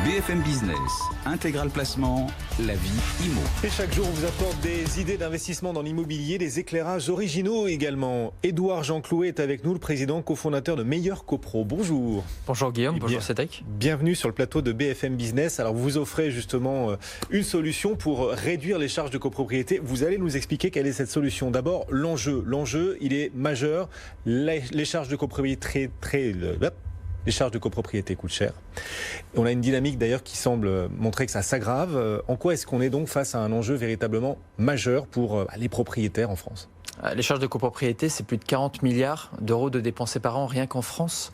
BFM Business, Intégral Placement, la vie IMO. Et chaque jour, on vous apporte des idées d'investissement dans l'immobilier, des éclairages originaux également. Édouard Jean-Clouet est avec nous, le président cofondateur de Meilleur Copro. Bonjour. Bonjour Guillaume, bonjour Cédric. Bienvenue sur le plateau de BFM Business. Alors vous offrez justement une solution pour réduire les charges de copropriété. Vous allez nous expliquer quelle est cette solution. D'abord, l'enjeu. L'enjeu, il est majeur. Les charges de copropriété les charges de copropriété coûtent cher. On a une dynamique d'ailleurs qui semble montrer que ça s'aggrave. En quoi est-ce qu'on est donc face à un enjeu véritablement majeur pour les propriétaires en France ? Les charges de copropriété, c'est plus de 40 milliards d'euros de dépensés par an rien qu'en France.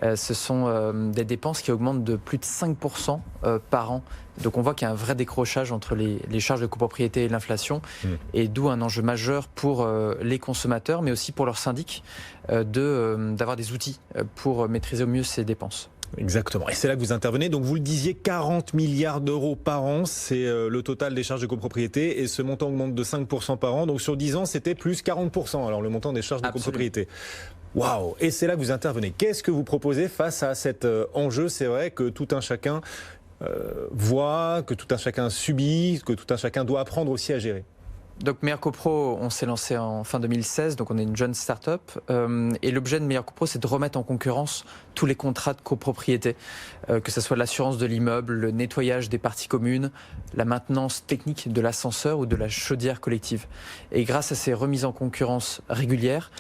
Ce sont des dépenses qui augmentent de plus de 5% par an. Donc on voit qu'il y a un vrai décrochage entre les charges de copropriété et l'inflation, et d'où un enjeu majeur pour les consommateurs, mais aussi pour leurs syndics, d'avoir des outils pour maîtriser au mieux ces dépenses. Exactement. Et c'est là que vous intervenez. Donc vous le disiez, 40 milliards d'euros par an, c'est le total des charges de copropriété. Et ce montant augmente de 5% par an. Donc sur 10 ans, c'était plus 40%. Alors le montant des charges de copropriété. Waouh! Et c'est là que vous intervenez. Qu'est-ce que vous proposez face à cet enjeu? C'est vrai que tout un chacun voit, que tout un chacun subit, que tout un chacun doit apprendre aussi à gérer. Donc Meilleur Copro, on s'est lancé en fin 2016, donc on est une jeune start-up. Et l'objet de Meilleur Copro, c'est de remettre en concurrence tous les contrats de copropriété, que ce soit l'assurance de l'immeuble, le nettoyage des parties communes, la maintenance technique de l'ascenseur ou de la chaudière collective. Et grâce à ces remises en concurrence régulières,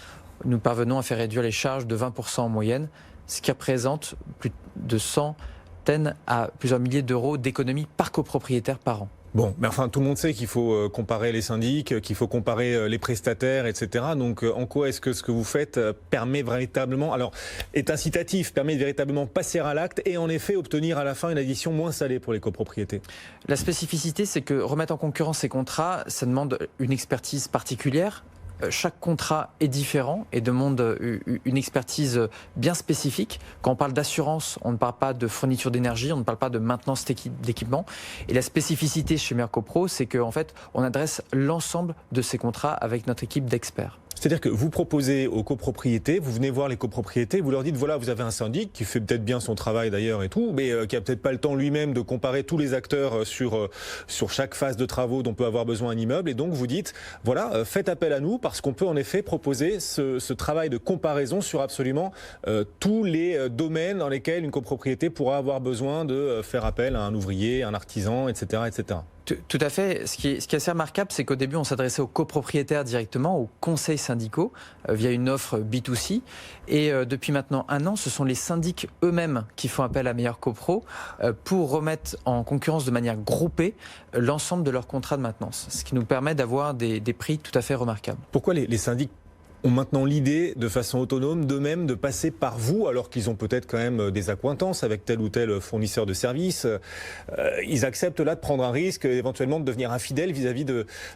nous parvenons à faire réduire les charges de 20% en moyenne, ce qui représente plus de centaines à plusieurs milliers d'euros d'économies par copropriétaire par an. Bon, mais enfin, tout le monde sait qu'il faut comparer les syndics, qu'il faut comparer les prestataires, etc. Donc, en quoi est-ce que ce que vous faites permet véritablement, alors, est incitatif, permet de véritablement passer à l'acte et en effet obtenir à la fin une addition moins salée pour les copropriétés? La spécificité, c'est que remettre en concurrence ces contrats, ça demande une expertise particulière. Chaque contrat est différent et demande une expertise bien spécifique. Quand on parle d'assurance, on ne parle pas de fourniture d'énergie, on ne parle pas de maintenance d'équipement. Et la spécificité chez Meilleur Copro, c'est qu'en fait, on adresse l'ensemble de ces contrats avec notre équipe d'experts. C'est-à-dire que vous proposez aux copropriétés, vous venez voir les copropriétés, vous leur dites voilà, vous avez un syndic qui fait peut-être bien son travail d'ailleurs et tout, mais qui a peut-être pas le temps lui-même de comparer tous les acteurs sur chaque phase de travaux dont peut avoir besoin un immeuble, et donc vous dites voilà, faites appel à nous parce qu'on peut en effet proposer ce travail de comparaison sur absolument tous les domaines dans lesquels une copropriété pourra avoir besoin de faire appel à un ouvrier, un artisan, etc., etc. Tout à fait. Ce qui est assez remarquable, c'est qu'au début, on s'adressait aux copropriétaires directement, aux conseils syndicaux, via une offre B2C. Et depuis maintenant 1 an, ce sont les syndics eux-mêmes qui font appel à Meilleur Copro pour remettre en concurrence de manière groupée l'ensemble de leurs contrats de maintenance. Ce qui nous permet d'avoir des prix tout à fait remarquables. Pourquoi les syndics ont maintenant l'idée, de façon autonome, d'eux-mêmes, de passer par vous, alors qu'ils ont peut-être quand même des accointances avec tel ou tel fournisseur de services? Ils acceptent là de prendre un risque, éventuellement de devenir infidèles vis-à-vis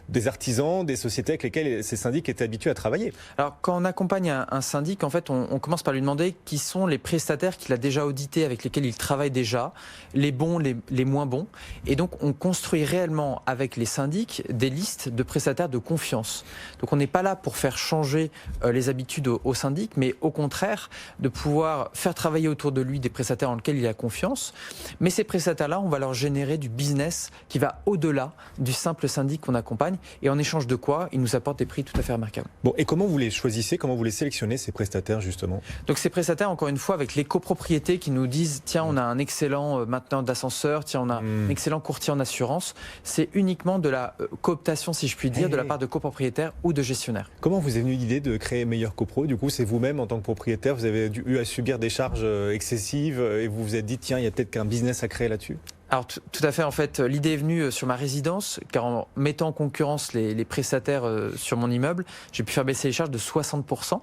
des artisans, des sociétés avec lesquelles ces syndics étaient habitués à travailler. Alors, quand on accompagne un syndic, en fait, on commence par lui demander qui sont les prestataires qu'il a déjà audités, avec lesquels il travaille déjà, les bons, les moins bons. Et donc, on construit réellement avec les syndics des listes de prestataires de confiance. Donc, on n'est pas là pour faire changer les habitudes au syndic, mais au contraire de pouvoir faire travailler autour de lui des prestataires en lesquels il a confiance. Mais ces prestataires-là, on va leur générer du business qui va au-delà du simple syndic qu'on accompagne, et en échange de quoi ils nous apportent des prix tout à fait remarquables. Bon, et comment vous les choisissez, comment vous les sélectionnez, ces prestataires justement? Donc ces prestataires, encore une fois, avec les copropriétés qui nous disent tiens, on a un excellent maintenant d'ascenseur, tiens, on a un excellent courtier en assurance, c'est uniquement de la cooptation, si je puis dire, de la part de copropriétaires ou de gestionnaires. Comment vous est venue l'idée de créer Meilleur Copro? Du coup, c'est vous-même en tant que propriétaire, vous avez eu à subir des charges excessives et vous vous êtes dit tiens, il y a peut-être qu'un business à créer là-dessus? Alors tout à fait, en fait, l'idée est venue sur ma résidence, car en mettant en concurrence les prestataires sur mon immeuble, j'ai pu faire baisser les charges de 60%.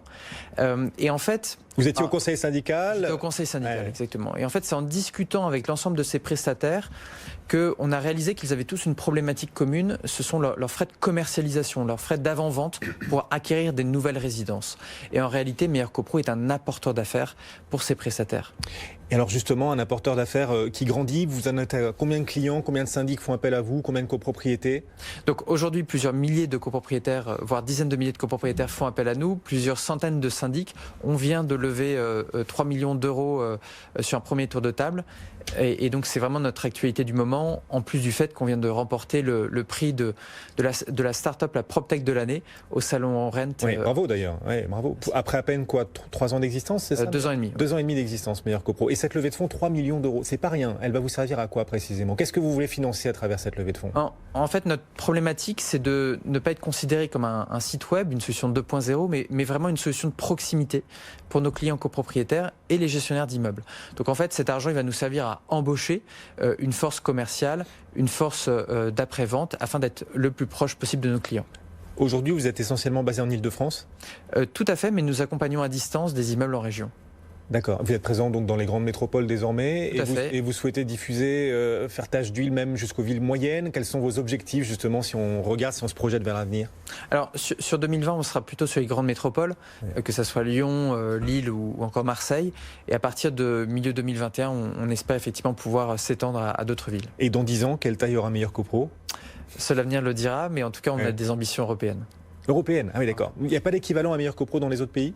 Et en fait... Vous étiez au conseil syndical? J'étais au conseil syndical, exactement. Et en fait, c'est en discutant avec l'ensemble de ces prestataires qu'on a réalisé qu'ils avaient tous une problématique commune, ce sont leurs frais de commercialisation, leurs frais d'avant-vente pour acquérir des nouvelles résidences. Et en réalité, Meilleur Copro est un apporteur d'affaires pour ces prestataires. Et alors justement, un apporteur d'affaires qui grandit, vous en êtes à combien de clients, combien de syndics font appel à vous, combien de copropriétés? Donc aujourd'hui, plusieurs milliers de copropriétaires, voire dizaines de milliers de copropriétaires font appel à nous, plusieurs centaines de syndics. On vient de lever 3 millions d'euros sur un premier tour de table. Et donc c'est vraiment notre actualité du moment, en plus du fait qu'on vient de remporter le prix de la start-up, la PropTech de l'année, au salon Rent. Oui, bravo d'ailleurs, ouais, bravo. Après à peine quoi, 3 ans d'existence, c'est ça? 2 ans et demi. 2 ans et demi d'existence, meilleur copro. Et cette levée de fonds, 3 millions d'euros, c'est pas rien. Elle va vous servir à quoi précisément? Qu'est-ce que vous voulez financer à travers cette levée de fonds? En fait, notre problématique, c'est de ne pas être considéré comme un site web, une solution 2.0, mais vraiment une solution de proximité pour nos clients copropriétaires et les gestionnaires d'immeubles. Donc en fait, cet argent, il va nous servir à embaucher une force commerciale, une force d'après-vente, afin d'être le plus proche possible de nos clients. Aujourd'hui, vous êtes essentiellement basé en Ile-de-France? Tout à fait, mais nous accompagnons à distance des immeubles en région. D'accord. Vous êtes présent donc dans les grandes métropoles désormais et vous souhaitez diffuser, faire tache d'huile même jusqu'aux villes moyennes. Quels sont vos objectifs justement si on se projette vers l'avenir? Alors sur 2020, on sera plutôt sur les grandes métropoles, que ce soit Lyon, Lille ou encore Marseille. Et à partir de milieu 2021, on espère effectivement pouvoir s'étendre à d'autres villes. Et dans 10 ans, quelle taille aura Meilleur Copro? Seul l'avenir le dira, mais en tout cas, on a des ambitions européennes. Européenne, ah oui d'accord. Il n'y a pas d'équivalent à Meilleur Copro dans les autres pays?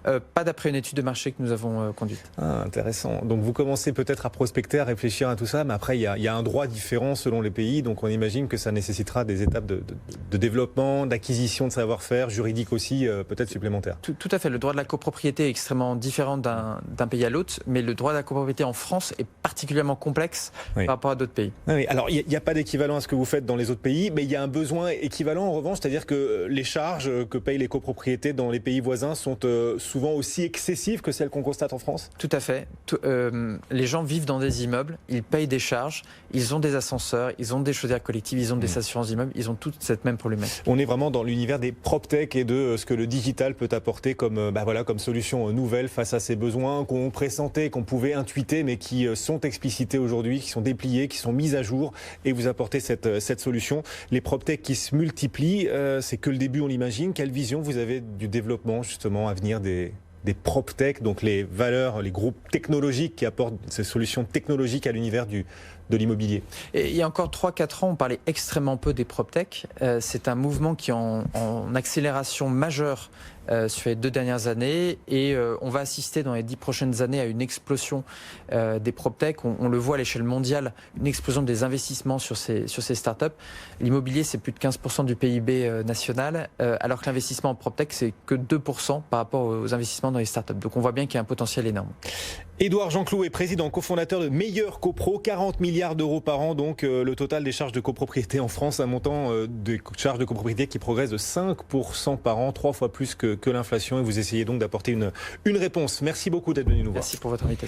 Pas d'après une étude de marché que nous avons conduite. Ah, intéressant. Donc vous commencez peut-être à prospecter, à réfléchir à tout ça, mais après il y a un droit différent selon les pays, donc on imagine que ça nécessitera des étapes de développement, d'acquisition de savoir-faire, juridique aussi, peut-être supplémentaires. Tout à fait. Le droit de la copropriété est extrêmement différent d'un pays à l'autre, mais le droit de la copropriété en France est particulièrement complexe par rapport à d'autres pays. Oui. Alors il n'y a pas d'équivalent à ce que vous faites dans les autres pays, mais il y a un besoin équivalent en revanche, c'est-à-dire que les charges que payent les copropriétés dans les pays voisins sont souvent aussi excessives que celles qu'on constate en France? Tout à fait. Les gens vivent dans des immeubles, ils payent des charges, ils ont des ascenseurs, ils ont des chaudières collectives, ils ont des assurances d'immeubles, ils ont toute cette même problématique. On est vraiment dans l'univers des PropTech et de ce que le digital peut apporter comme, comme solution nouvelle face à ces besoins qu'on pressentait, qu'on pouvait intuiter, mais qui sont explicités aujourd'hui, qui sont dépliés, qui sont mis à jour, et vous apportez cette solution. Les PropTech qui se multiplient, c'est que le début, on l'imagine. Quelle vision vous avez du développement justement à venir des PropTech, donc les valeurs, les groupes technologiques qui apportent ces solutions technologiques à l'univers de l'immobilier? Et il y a encore 3-4 ans, on parlait extrêmement peu des PropTech. C'est un mouvement qui est en accélération majeure sur les 2 dernières années, et on va assister dans les 10 prochaines années à une explosion des PropTech. On le voit à l'échelle mondiale, une explosion des investissements sur ces startups. L'immobilier, c'est plus de 15% du PIB national, alors que l'investissement en PropTech, c'est que 2% par rapport aux investissements dans les startups. Donc on voit bien qu'il y a un potentiel énorme. Édouard Jeanclouet est président cofondateur de Meilleur Copro, 40 milliards d'euros par an, donc le total des charges de copropriété en France, un montant de charges de copropriété qui progresse de 5% par an, 3 fois plus que l'inflation, et vous essayez donc d'apporter une réponse. Merci beaucoup d'être venu nous voir. Merci pour votre invitation.